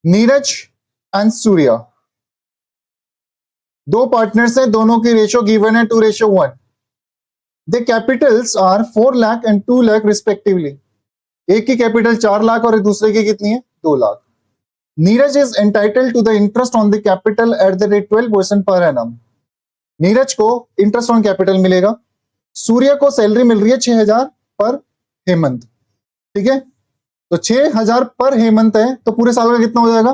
Neeraj and Surya, दो partners हैं, दोनों की रेशियो गिवन है 2:1. The capitals are 4 lakh and 2 lakh respectively. एक की कैपिटल 4 लाख और दूसरे की कितनी है? 2 lakh. Neeraj is entitled to the interest on the capital at the rate 12% per annum. Neeraj को इंटरेस्ट ऑन कैपिटल मिलेगा. सूर्य को सैलरी मिल रही है 6,000 पर हेमंत. ठीक है, तो 6,000 पर हेमंत है, तो पूरे साल का कितना हो जाएगा?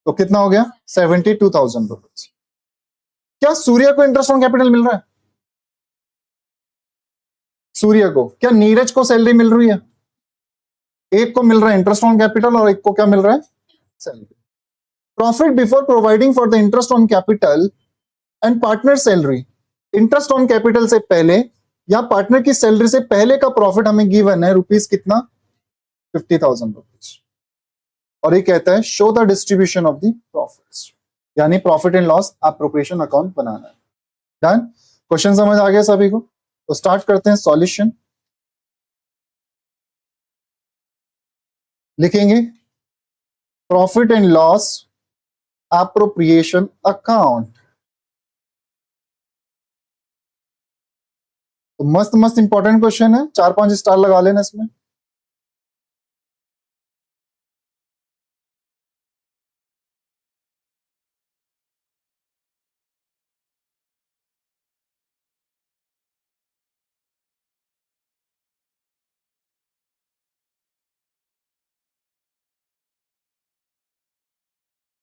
तो कितना हो गया? 72,000 रुपीज. क्या सूर्य को इंटरेस्ट ऑन कैपिटल मिल रहा है? सूर्य को. क्या नीरज को सैलरी मिल रही है? एक को मिल रहा है इंटरेस्ट ऑन कैपिटल और एक को क्या मिल रहा है? Salary. Profit before providing for the interest on capital and partner salary. Interest on capital से पहले या पार्टनर की सैलरी से पहले का प्रॉफिट हमें गिवन है रुपीज कितना? 50,000 रुपीज. और ये कहता है show the distribution of the profits, यानी profit and loss appropriation account बनाना है. डन. क्वेश्चन समझ आ गया सभी को? तो स्टार्ट करते हैं सॉल्यूशन. लिखेंगे profit and loss appropriation account. तो मस्त मस्त इंपॉर्टेंट क्वेश्चन है, 4-5 स्टार लगा लेना इसमें.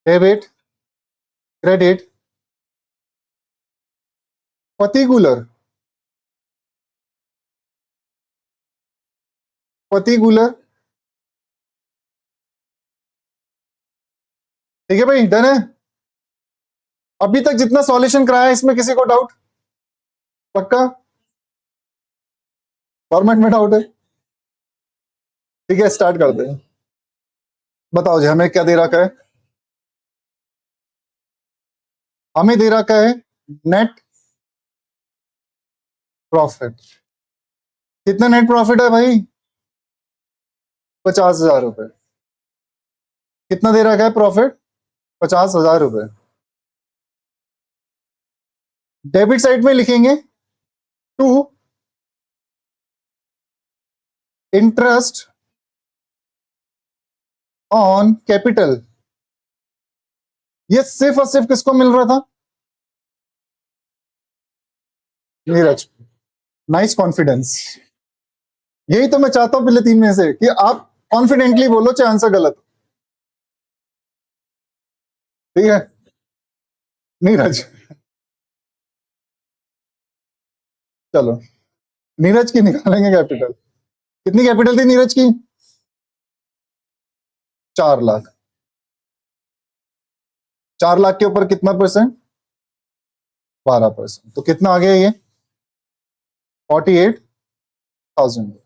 Debit, credit, particular, particular. ठीक है भाई, डन है. अभी तक जितना सॉल्यूशन कराया इसमें किसी को डाउट? पक्का? फॉर्मेट में डाउट है? ठीक है, स्टार्ट करते हैं. बताओ जी, हमें क्या दे रखा है? हमें दे रखा है नेट प्रॉफिट. कितना नेट प्रॉफिट है भाई? 50,000 रुपए. कितना दे रखा है प्रॉफिट? 50,000 रुपए. डेबिट साइड में लिखेंगे टू इंटरेस्ट ऑन कैपिटल. ये सिर्फ और सिर्फ किसको मिल रहा था? नीरज. Nice confidence. यही तो मैं चाहता हूं पहले 3 में से कि आप कॉन्फिडेंटली बोलो चाहे आंसर गलत. ठीक है, नीरज. चलो, नीरज की निकालेंगे कैपिटल. कितनी कैपिटल थी नीरज की? 4 लाख. 4 लाख के ऊपर कितना परसेंट? 12%. तो कितना आ गया ये? 48,000.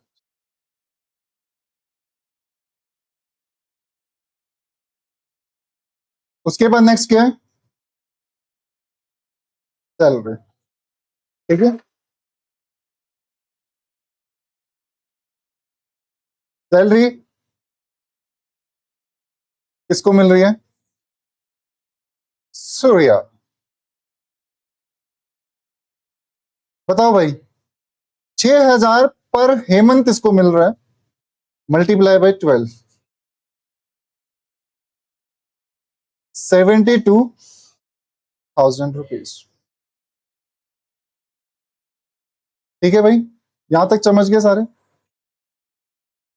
उसके बाद नेक्स्ट क्या है? सैलरी. ठीक है, सैलरी किसको मिल रही है? सूर्या. बताओ भाई, 6,000 पर हेमंत इसको मिल रहा है, मल्टीप्लाई बाय 12, 72,000 रुपीज. ठीक है भाई, यहां तक समझ गए सारे?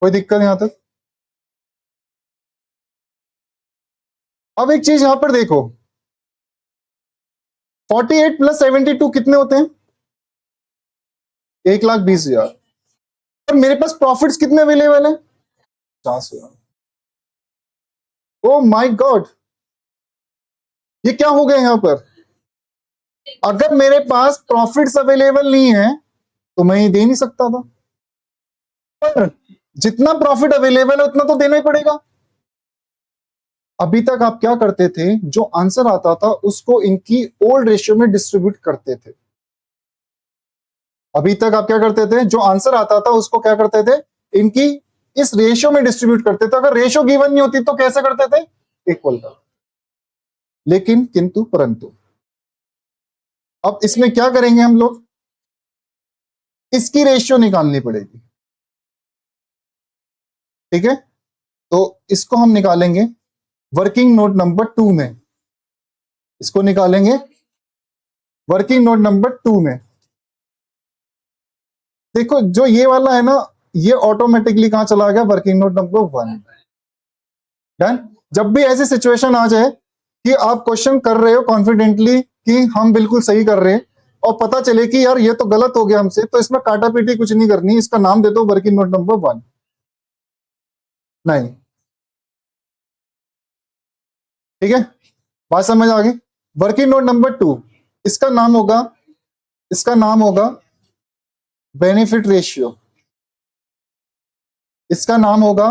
कोई दिक्कत यहां तक? अब एक चीज यहां पर देखो, 48 प्लस 72 कितने होते हैं? 1,20,000. और मेरे पास प्रॉफिट्स कितने अवेलेबल है? 50,000. ओ माय गॉड, ये क्या हो गया यहां पर? अगर मेरे पास प्रॉफिट्स अवेलेबल नहीं है तो मैं ये दे नहीं सकता था, पर जितना प्रॉफिट अवेलेबल है उतना तो देना ही पड़ेगा. अभी तक आप क्या करते थे? जो आंसर आता था उसको इनकी ओल्ड रेशियो में डिस्ट्रीब्यूट करते थे. अभी तक आप क्या करते थे? जो आंसर आता था उसको क्या करते थे? इनकी इस रेशियो में डिस्ट्रीब्यूट करते थे। अगर रेशियो गिवन नहीं होती तो कैसे करते थे? इक्वल कर। लेकिन किंतु परंतु अब इसमें क्या करेंगे हम लोग? इसकी रेशियो निकालनी पड़ेगी। ठीक है, तो इसको हम निकालेंगे वर्किंग नोट नंबर 2 में। इसको निकालेंगे वर्किंग नोट नंबर 2 में। देखो जो ये वाला है ना, ये ऑटोमेटिकली कहां चला गया? Working note number 1। डन। जब भी ऐसी सिचुएशन आ जाए कि आप क्वेश्चन कर रहे हो कॉन्फिडेंटली कि हम बिल्कुल सही कर रहे हैं, और पता चले कि यार ये तो गलत हो गया हमसे, तो इसमें काटा पीटी कुछ नहीं करनी, इसका नाम दे दो वर्किंग नोट नंबर 1। नहीं, ठीक है, बात समझ आ गई? वर्किंग नोट नंबर 2, इसका नाम होगा, इसका नाम होगा बेनिफिट रेशियो। इसका नाम होगा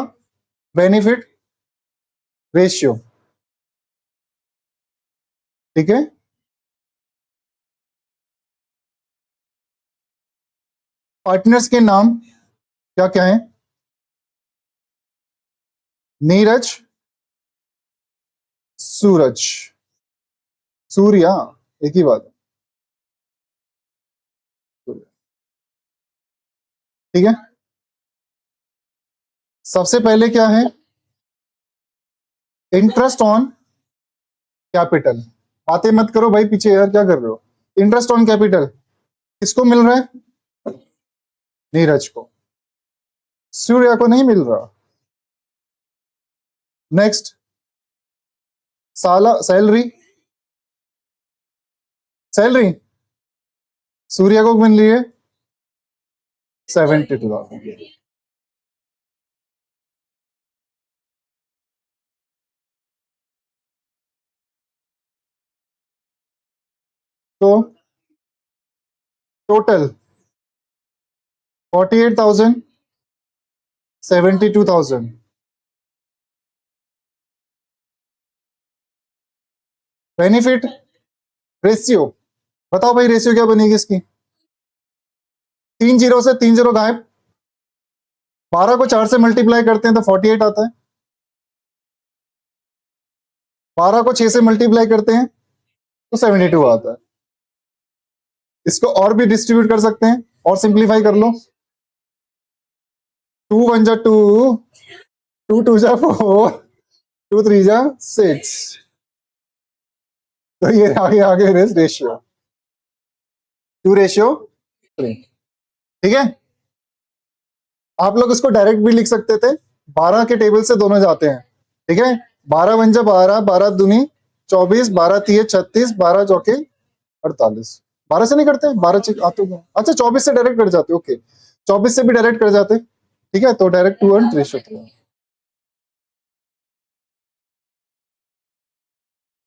बेनिफिट रेशियो। ठीक है, पार्टनर्स के नाम क्या क्या है? नीरज, सूरज, सूर्या, एक ही बात है। सूर्य। ठीक है, सबसे पहले क्या है? Interest on capital. बातें मत करो भाई पीछे, यार क्या कर रहे हो? इंटरेस्ट ऑन कैपिटल किसको मिल रहा है? नीरज को। सूर्या को नहीं मिल रहा। नेक्स्ट, साला सैलरी, सैलरी सूर्या को मिल रही है 72,000। तो टोटल 48,000, 72,000। बेनिफिट रेशियो, बताओ भाई रेशियो क्या बनेगी इसकी? 3 जीरो से 3 जीरो गायब, 12 को 4 से मल्टीप्लाई करते हैं तो 48 आता है, 12 को 6 से मल्टीप्लाई करते हैं तो 72 आता है। इसको और भी डिस्ट्रीब्यूट कर सकते हैं, और सिंप्लीफाई कर लो। 2 1 जा 2, 2 2 जा 4, 2 3 जा 6। तो ये आगे आगे रेशियो 2:3। ठीक है, आप लोग इसको डायरेक्ट भी लिख सकते थे, 12 के टेबल से दोनों जाते हैं। ठीक है, 12 1 जा 12, 12 दूनी 24, 12 3 36, 12 चौके 48। 12 से नहीं करते? 12 आते हो? अच्छा 24 से डायरेक्ट कर जाते, ओके, 24 से भी डायरेक्ट कर जाते। ठीक है, तो डायरेक्ट 2 1 रेशियो।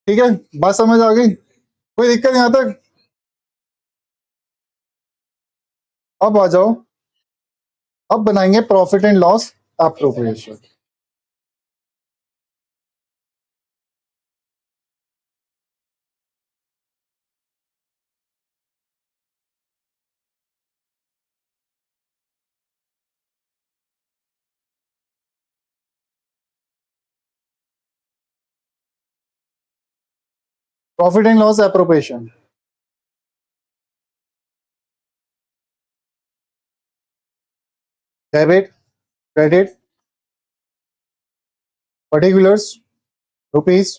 ठीक है, बात समझ आ गई? कोई दिक्कत यहां तक? अब आ जाओ, अब बनाएंगे profit and loss appropriation. Profit and loss appropriation, debit, credit, particulars, rupees,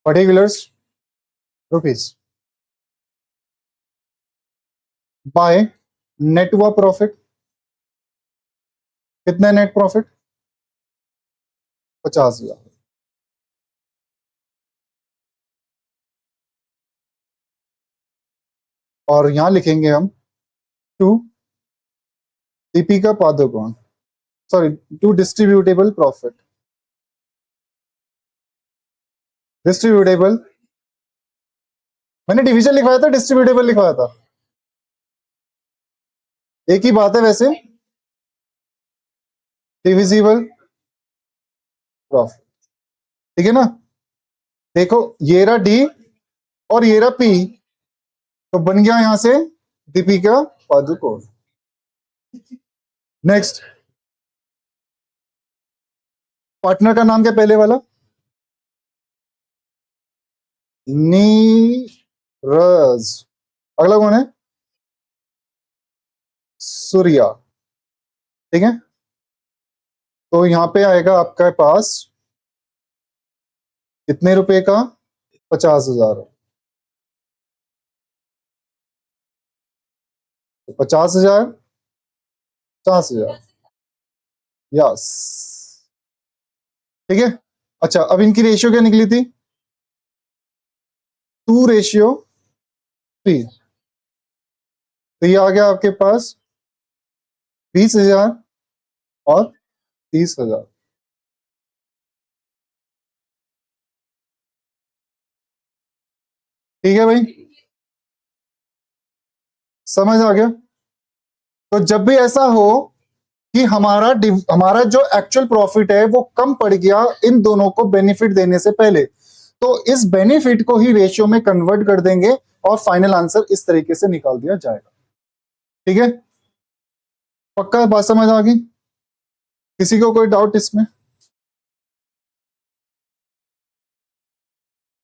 particulars, rupees, by net हुआ प्रॉफिट। कितना नेट प्रॉफिट? 50,000। और यहां लिखेंगे हम to Deepika Padukone, sorry, to distributable profit. Distributable, मैंने डिवीजन लिखवाया था, डिस्ट्रीब्यूटेबल लिखवाया था, एक ही बात है वैसे। डिविजिबल प्रॉफिट, ठीक है ना? देखो ये रहा डी और ये रहा पी, तो बन गया यहां से दीपिका पादुकोण। नेक्स्ट, पार्टनर का नाम क्या पहले वाला? नीरज। अगला कौन है? सूर्या। ठीक है, तो यहां पे आएगा आपके पास कितने रुपए का? 50,000। 50,000, 50,000। यस, ठीक है। अच्छा, अब इनकी रेशियो क्या निकली थी? 2:3। तो ये आ गया आपके पास 20,000 और 30,000। ठीक है भाई, समझ आ गया? तो जब भी ऐसा हो कि हमारा जो एक्चुअल प्रॉफिट है वो कम पड़ गया इन दोनों को बेनिफिट देने से पहले, तो इस बेनिफिट को ही रेशियो में कन्वर्ट कर देंगे और फाइनल आंसर इस तरीके से निकाल दिया जाएगा। ठीक है, पक्का बात समझ आ गई? किसी को कोई डाउट इसमें?